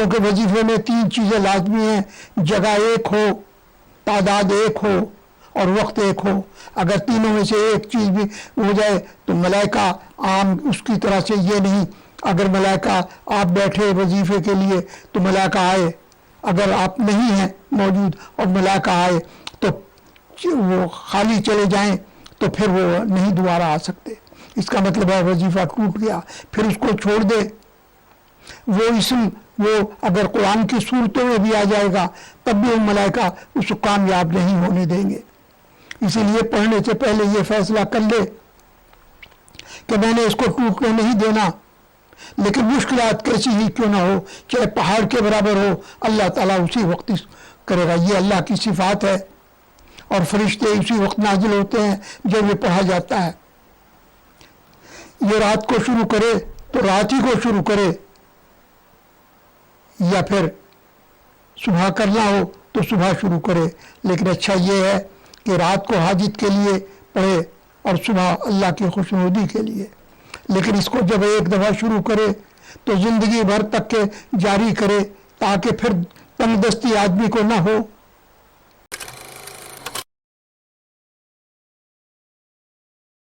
क्योंकि वजीफे में 3 चीज़ें लाजमी हैं, जगह एक हो, तादाद एक हो और वक्त एक हो। अगर तीनों में से एक चीज़ भी हो जाए तो मलाइका आम उसकी तरह से ये नहीं, अगर मलाइका आप बैठे वजीफे के लिए तो मलाइका आए, अगर आप नहीं हैं मौजूद और मलाइका आए तो वो खाली चले जाएं तो फिर वो नहीं दोबारा आ सकते। इसका मतलब है वजीफा टूट गया, फिर उसको छोड़ दे। वो इसम वो अगर कुरान की सूरतों में भी आ जाएगा तब भी वो मलाइका उसको कामयाब नहीं होने देंगे। इसीलिए पढ़ने से पहले ये फैसला कर ले कि मैंने इसको टूटने नहीं देना, लेकिन मुश्किलात कैसी ही क्यों ना हो, चाहे पहाड़ के बराबर हो, अल्लाह ताला उसी वक्त करेगा। ये अल्लाह की सिफात है और फरिश्ते उसी वक्त नाजिल होते हैं जब ये पढ़ा जाता है। ये रात को शुरू करे तो रात ही को शुरू करे, या फिर सुबह करना हो तो सुबह शुरू करे। लेकिन अच्छा ये है कि रात को हाजित के लिए पढ़े और सुबह अल्लाह की खुशनुदी के लिए। लेकिन इसको जब एक दफ़ा शुरू करे तो ज़िंदगी भर तक के जारी करे ताकि फिर तंगदस्ती आदमी को ना हो।